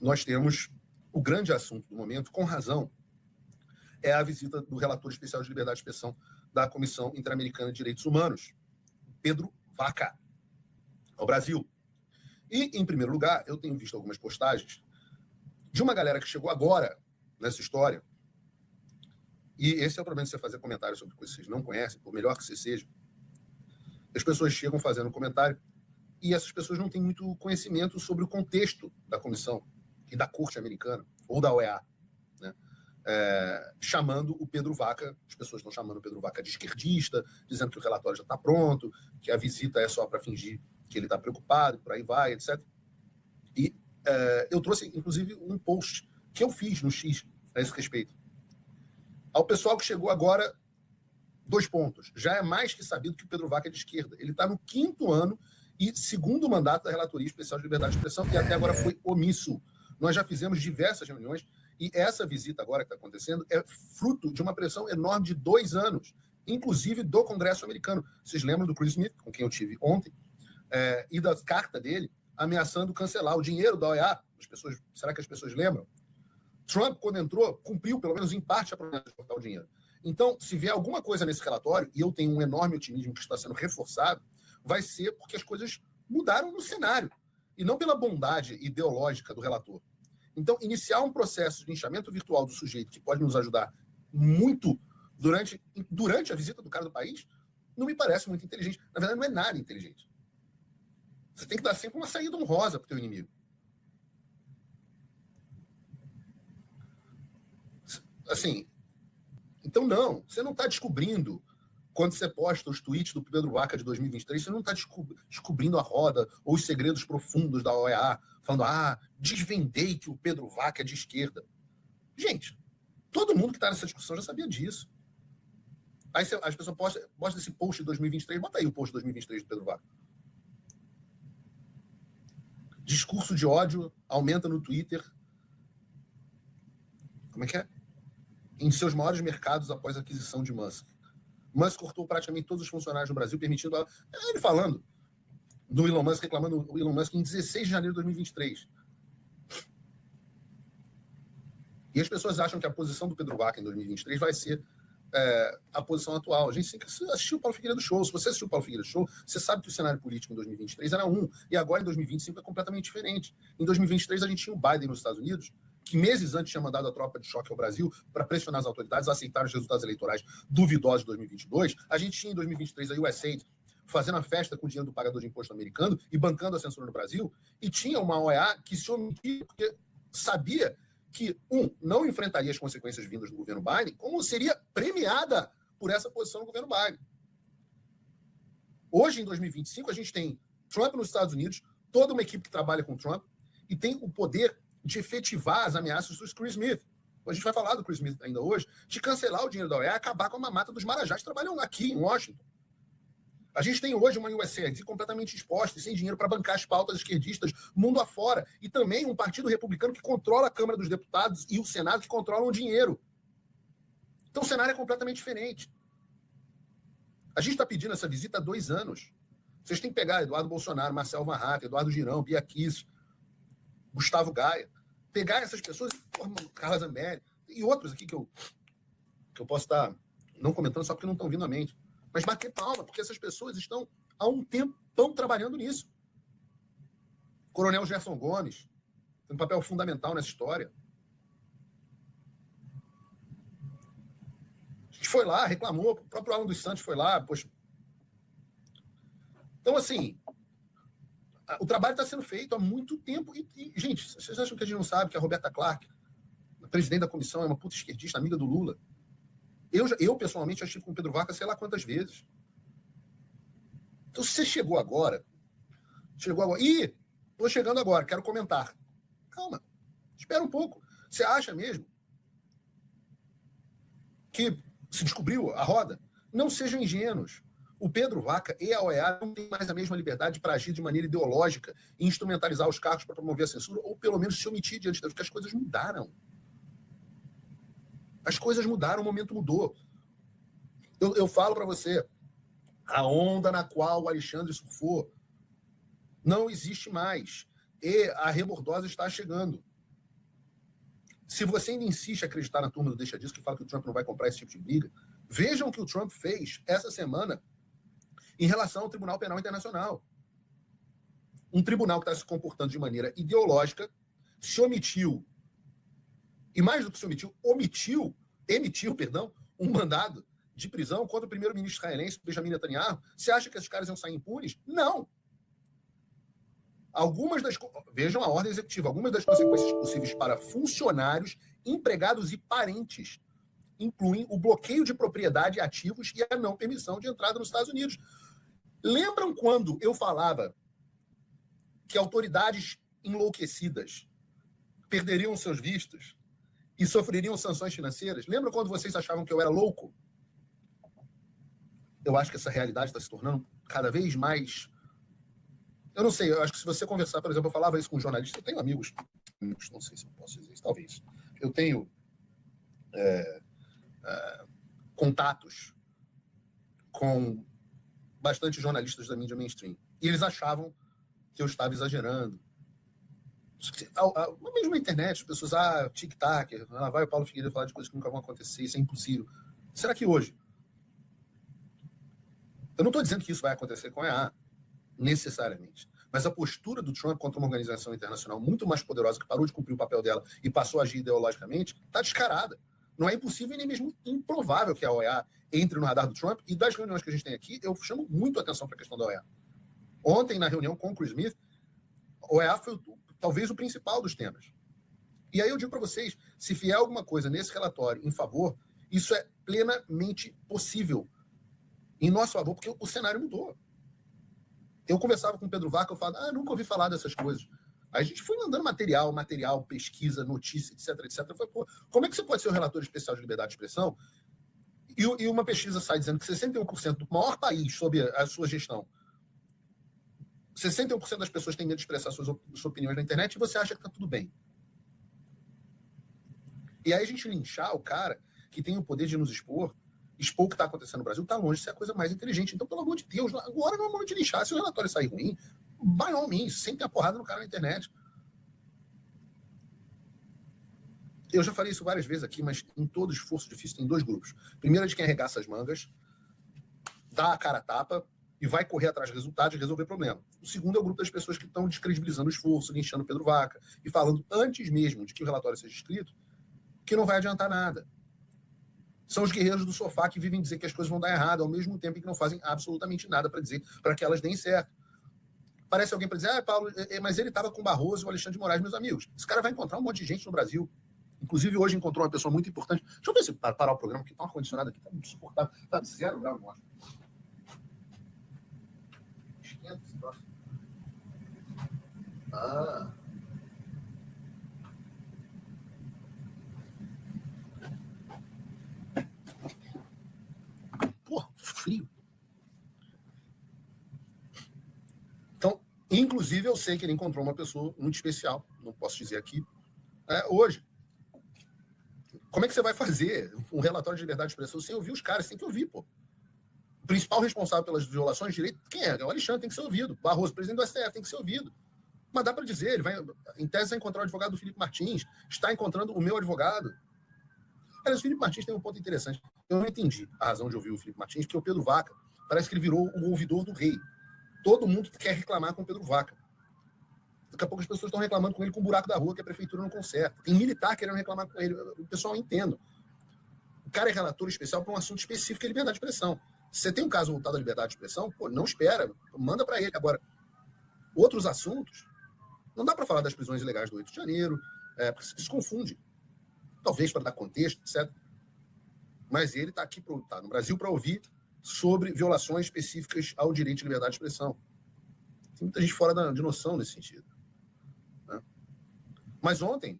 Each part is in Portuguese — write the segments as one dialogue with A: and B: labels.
A: nós temos o grande assunto do momento, com razão, é a visita do relator especial de liberdade de expressão da Comissão Interamericana de Direitos Humanos, Pedro Vaca, ao Brasil. E, em primeiro lugar, eu tenho visto algumas postagens de uma galera que chegou agora nessa história, e esse é o problema de você fazer comentário sobre coisas que vocês não conhecem, por melhor que você seja. As pessoas chegam fazendo comentário e essas pessoas não têm muito conhecimento sobre o contexto da comissão e da corte americana, ou da OEA, né? Chamando o Pedro Vaca, as pessoas estão chamando o Pedro Vaca de esquerdista, dizendo que o relatório já está pronto, que a visita é só para fingir que ele está preocupado, por aí vai, etc. E eu trouxe, inclusive, um post que eu fiz no X a esse respeito. Ao pessoal que chegou agora, 2 pontos. Já é mais que sabido que o Pedro Vaca é de esquerda. Ele está no 5º ano e 2º mandato da Relatoria Especial de Liberdade de Expressão e até agora foi omisso. Nós já fizemos diversas reuniões e essa visita agora que está acontecendo é fruto de uma pressão enorme de 2 anos, inclusive do Congresso americano. Vocês lembram do Chris Smith, com quem eu tive ontem, e da carta dele ameaçando cancelar o dinheiro da OEA? Será que as pessoas lembram? Trump, quando entrou, cumpriu, pelo menos em parte, a promessa de cortar o dinheiro. Então, se vier alguma coisa nesse relatório, e eu tenho um enorme otimismo que está sendo reforçado, vai ser porque as coisas mudaram no cenário, e não pela bondade ideológica do relator. Então, iniciar um processo de linchamento virtual do sujeito que pode nos ajudar muito durante a visita do cara do país, não me parece muito inteligente. Na verdade, não é nada inteligente. Você tem que dar sempre uma saída honrosa para o teu inimigo. Assim, então não, você não está descobrindo, quando você posta os tweets do Pedro Vaca de 2023, você não está descobrindo a roda ou os segredos profundos da OEA, falando, desvendei que o Pedro Vaca é de esquerda. Gente, todo mundo que está nessa discussão já sabia disso. Aí as pessoas postam esse post de 2023, bota aí o post de 2023 do Pedro Vaca. Discurso de ódio aumenta no Twitter. Como é que é? Em seus maiores mercados após a aquisição de Musk. Musk cortou praticamente todos os funcionários no Brasil, permitindo ele falando do Elon Musk, reclamando do Elon Musk em 16 de janeiro de 2023. E as pessoas acham que a posição do Pedro Vaca em 2023 vai ser a posição atual. A gente tem que assistir o Paulo Figueiredo Show. Se você assistiu o Paulo Figueiredo Show, você sabe que o cenário político em 2023 era um, e agora em 2025 é completamente diferente. Em 2023 a gente tinha o Biden nos Estados Unidos, que meses antes tinha mandado a tropa de choque ao Brasil para pressionar as autoridades a aceitar os resultados eleitorais duvidosos de 2022. A gente tinha em 2023 a USAID fazendo a festa com o dinheiro do pagador de imposto americano e bancando a censura no Brasil, e tinha uma OEA que se omitia porque sabia que, não enfrentaria as consequências vindas do governo Biden, como seria premiada por essa posição do governo Biden. Hoje, em 2025, a gente tem Trump nos Estados Unidos, toda uma equipe que trabalha com Trump, e tem o poder de efetivar as ameaças do Chris Smith. A gente vai falar do Chris Smith ainda hoje, de cancelar o dinheiro da OEA, acabar com a mamata dos marajás que trabalham aqui em Washington. A gente tem hoje uma USAID completamente exposta e sem dinheiro para bancar as pautas esquerdistas mundo afora. E também um partido republicano que controla a Câmara dos Deputados e o Senado que controlam o dinheiro. Então o cenário é completamente diferente. A gente está pedindo essa visita há 2 anos. Vocês têm que pegar Eduardo Bolsonaro, Marcel Van Hatten, Eduardo Girão, Bia Kicis, Gustavo Gaia, pegar essas pessoas, Carla Zambelli, e outros aqui que eu posso estar não comentando só porque não estão vindo à mente. Mas bater palma, porque essas pessoas estão há um tempão trabalhando nisso. Coronel Gerson Gomes tem um papel fundamental nessa história. A gente foi lá, reclamou, o próprio Alan dos Santos foi lá, poxa. Então, assim, o trabalho está sendo feito há muito tempo. E, gente, vocês acham que a gente não sabe que a Roberta Clark, a presidente da comissão, é uma puta esquerdista, amiga do Lula? Eu pessoalmente, já estive com o Pedro Vaca sei lá quantas vezes. Então, se você chegou agora... Ih, estou chegando agora, quero comentar. Calma, espera um pouco. Você acha mesmo que se descobriu a roda? Não sejam ingênuos. O Pedro Vaca e a OEA não têm mais a mesma liberdade para agir de maneira ideológica e instrumentalizar os cargos para promover a censura, ou pelo menos se omitir diante delas, porque as coisas mudaram. As coisas mudaram, o momento mudou. Eu falo para você, a onda na qual o Alexandre surfou não existe mais. E a rebordosa está chegando. Se você ainda insiste em acreditar na turma do Deixa Disso, que fala que o Trump não vai comprar esse tipo de briga, vejam o que o Trump fez essa semana em relação ao Tribunal Penal Internacional. Um tribunal que está se comportando de maneira ideológica, se omitiu, e mais do que se emitiu, um mandado de prisão contra o primeiro-ministro israelense, Benjamin Netanyahu. Você acha que esses caras iam sair impunes? Não. Vejam a ordem executiva. Algumas das consequências possíveis para funcionários, empregados e parentes incluem o bloqueio de propriedade e ativos e a não permissão de entrada nos Estados Unidos. Lembram quando eu falava que autoridades enlouquecidas perderiam seus vistos e sofreriam sanções financeiras? Lembram quando vocês achavam que eu era louco? Eu acho que essa realidade está se tornando cada vez mais... Eu não sei, eu acho que se você conversar, por exemplo, eu falava isso com um jornalista, eu tenho amigos, não sei se eu posso dizer isso, talvez. Eu tenho contatos com bastante jornalistas da mídia mainstream. E eles achavam que eu estava exagerando. Mesmo na internet, as pessoas, tic-tac, lá vai o Paulo Figueiredo falar de coisas que nunca vão acontecer, isso é impossível. Será que hoje? Eu não estou dizendo que isso vai acontecer com a EA, necessariamente. Mas a postura do Trump contra uma organização internacional muito mais poderosa, que parou de cumprir o papel dela e passou a agir ideologicamente, está descarada. Não é impossível e nem mesmo improvável que a OEA entre no radar do Trump. E das reuniões que a gente tem aqui, eu chamo muito a atenção para a questão da OEA. Ontem, na reunião com o Chris Smith, a OEA foi talvez o principal dos temas. E aí eu digo para vocês, se vier alguma coisa nesse relatório em favor, isso é plenamente possível em nosso favor, porque o cenário mudou. Eu conversava com o Pedro Vaca, eu falava, nunca ouvi falar dessas coisas. Aí a gente foi mandando material, pesquisa, notícia, etc. Eu falei, como é que você pode ser o relator especial de liberdade de expressão e uma pesquisa sai dizendo que 61% do maior país sob a sua gestão, 61% das pessoas têm medo de expressar suas opiniões na internet e você acha que está tudo bem. E aí a gente linchar o cara que tem o poder de nos expor o que está acontecendo no Brasil, está longe de ser a coisa mais inteligente. Então, pelo amor de Deus, agora não é momento de lixar. Se o relatório sair ruim, by all means, sempre a porrada no cara na internet. Eu já falei isso várias vezes aqui, mas em todo esforço difícil tem dois grupos. Primeiro é de quem arregaça as mangas, dá a cara a tapa e vai correr atrás de resultados e resolver problema. O segundo é o grupo das pessoas que estão descredibilizando o esforço, linchando o Pedro Vaca e falando antes mesmo de que o relatório seja escrito que não vai adiantar nada. São os guerreiros do sofá que vivem dizer que as coisas vão dar errado, ao mesmo tempo em que não fazem absolutamente nada para dizer para que elas deem certo. Parece alguém para dizer, Paulo, mas ele estava com o Barroso e o Alexandre de Moraes, meus amigos. Esse cara vai encontrar um monte de gente no Brasil. Inclusive, hoje encontrou uma pessoa muito importante. Deixa eu ver se parar o programa, que está um ar-condicionado aqui, está muito insuportável. Está 0 graus, eu acho. Esquenta esse troço. Frio. Então, inclusive, eu sei que ele encontrou uma pessoa muito especial, não posso dizer aqui, hoje. Como é que você vai fazer um relatório de liberdade de expressão sem ouvir os caras? Tem que ouvir, pô. O principal responsável pelas violações de direito, quem é? É o Alexandre, tem que ser ouvido. Barroso, presidente do STF, tem que ser ouvido. Mas dá para dizer, ele vai, em tese, vai encontrar o advogado do Felipe Martins, está encontrando o meu advogado. Aliás, o Felipe Martins tem um ponto interessante. Eu não entendi a razão de ouvir o Felipe Martins, porque o Pedro Vaca parece que ele virou o ouvidor do rei. Todo mundo quer reclamar com o Pedro Vaca. Daqui a pouco as pessoas estão reclamando com ele com o buraco da rua que a prefeitura não conserta. Tem militar querendo reclamar com ele. O pessoal entende. O cara é relator especial para um assunto específico, que é liberdade de expressão. Se você tem um caso voltado à liberdade de expressão, não espera, manda para ele. Agora, outros assuntos, não dá para falar das prisões ilegais do 8 de janeiro, porque isso confunde. Talvez para dar contexto, etc. Mas ele está aqui, tá no Brasil, para ouvir sobre violações específicas ao direito de liberdade de expressão. Tem muita gente fora de noção nesse sentido. Né? Mas ontem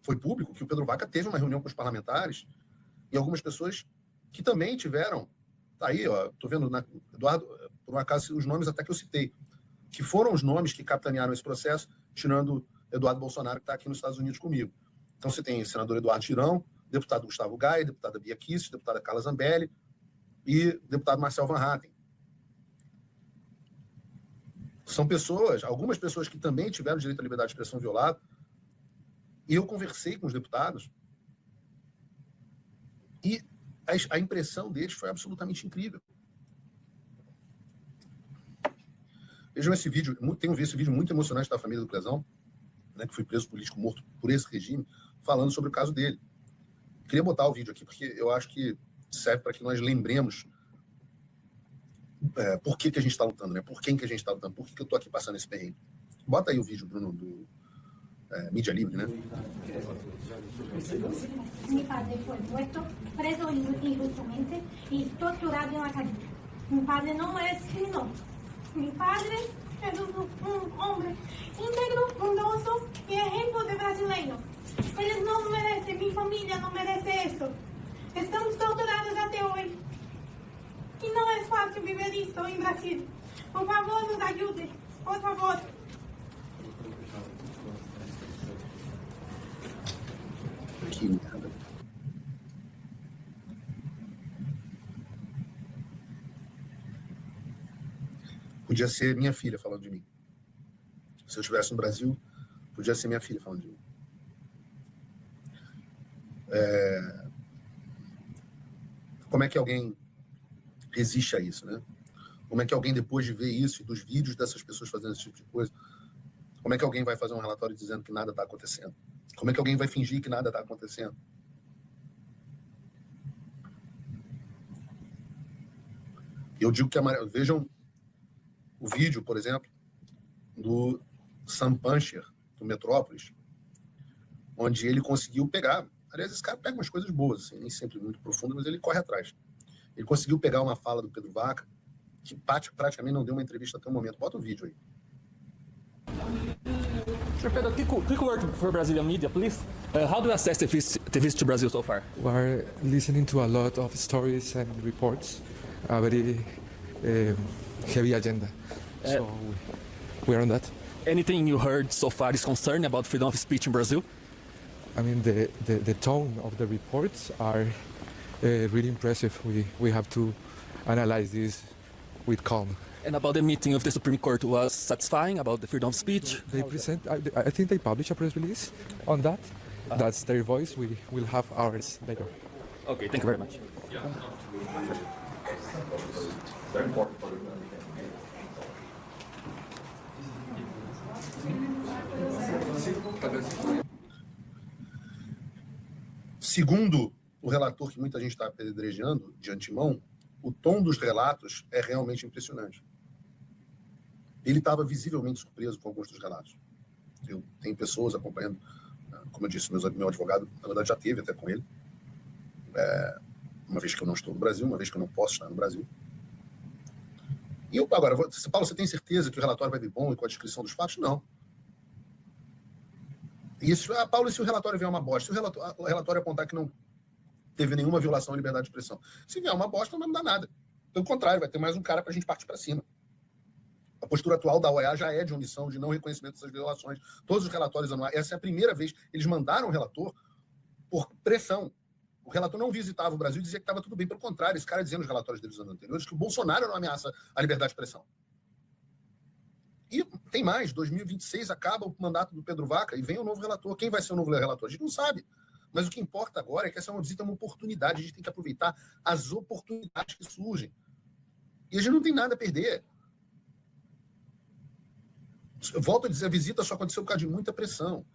A: foi público que o Pedro Vaca teve uma reunião com os parlamentares e algumas pessoas que também tiveram, tá aí, estou vendo, Eduardo, por um acaso, os nomes até que eu citei, que foram os nomes que capitanearam esse processo, tirando Eduardo Bolsonaro, que está aqui nos Estados Unidos comigo. Então você tem o senador Eduardo Girão, deputado Gustavo Gaia, deputada Bia Kicis, deputada Carla Zambelli e deputado Marcel Van Hatten. São pessoas, algumas pessoas que também tiveram direito à liberdade de expressão violado E eu conversei com os deputados e a impressão deles foi absolutamente incrível. Vejam esse vídeo, tenho visto esse vídeo muito emocionante da família do Pezão, né, que foi preso político morto por esse regime, falando sobre o caso dele. Queria botar o vídeo aqui, porque eu acho que serve para que nós lembremos por que a gente está lutando, né? Por quem que a gente está lutando, por que eu estou aqui passando esse perrengue. Bota aí o vídeo, Bruno, do Mídia Livre, né?
B: Mi padre foi puesto preso injustamente e torturado en la calle. Mi padre no es criminoso. Mi padre es un hombre íntegro, bondoso y ejemplo de brasileño. Ellos no merecen, mi familia no merece eso. Estamos torturados até hoy. Y no es fácil vivir esto en Brasil. Por favor, nos ayude. Por favor.
A: Que merda. Podia ser minha filha falando de mim. Se eu estivesse no Brasil, podia ser minha filha falando de mim. Como é que alguém resiste a isso, né? Como é que alguém, depois de ver isso e dos vídeos dessas pessoas fazendo esse tipo de coisa, como é que alguém vai fazer um relatório dizendo que nada está acontecendo? Como é que alguém vai fingir que nada está acontecendo? Eu digo que vejam o vídeo, por exemplo, do Sam Puncher, do Metrópolis, onde ele conseguiu pegar. Aliás, esse cara pega umas coisas boas, assim, nem sempre muito profundas, mas ele corre atrás. Ele conseguiu pegar uma fala do Pedro Vaca, que praticamente não deu uma entrevista até o momento. Bota o vídeo aí.
C: Sir Pedro, quick word for Brazilian media, please. How do you assess the visit to Brazil so far?
D: We are listening to a lot of stories and reports, a very heavy agenda. So we are on that.
C: Anything you heard so far is concerning about freedom of speech in Brazil?
D: I mean, the tone of the reports are really impressive. We have to analyze this with calm.
C: And about the meeting of the Supreme Court was satisfying about the freedom of speech?
D: They present, I think they publish a press release on that. That's their voice. We will have ours later.
C: Okay, thank you very much.
A: Segundo o relator que muita gente está apedrejando de antemão, o tom dos relatos é realmente impressionante. Ele estava visivelmente surpreso com alguns dos relatos. Eu tenho pessoas acompanhando, como eu disse, meu advogado, na verdade, já teve até com ele, uma vez que eu não estou no Brasil, uma vez que eu não posso estar no Brasil. E eu, agora, Paulo, você tem certeza que o relatório vai vir bom e com a descrição dos fatos? Não. Isso, Paulo, e se o relatório vier uma bosta? Se o relatório apontar que não teve nenhuma violação à liberdade de expressão, se vier uma bosta, não vai mudar nada. Pelo contrário, vai ter mais um cara para a gente partir para cima. A postura atual da OEA já é de omissão, de não reconhecimento dessas violações. Todos os relatórios anuais, essa é a primeira vez, eles mandaram o relator por pressão. O relator não visitava o Brasil e dizia que estava tudo bem. Pelo contrário, esse cara dizia nos relatórios deles anos anteriores que o Bolsonaro não ameaça a liberdade de expressão. E tem mais, 2026 acaba o mandato do Pedro Vaca e vem o novo relator. Quem vai ser o novo relator? A gente não sabe. Mas o que importa agora é que essa é uma visita, uma oportunidade. A gente tem que aproveitar as oportunidades que surgem. E a gente não tem nada a perder. Eu volto a dizer, a visita só aconteceu por causa de muita pressão.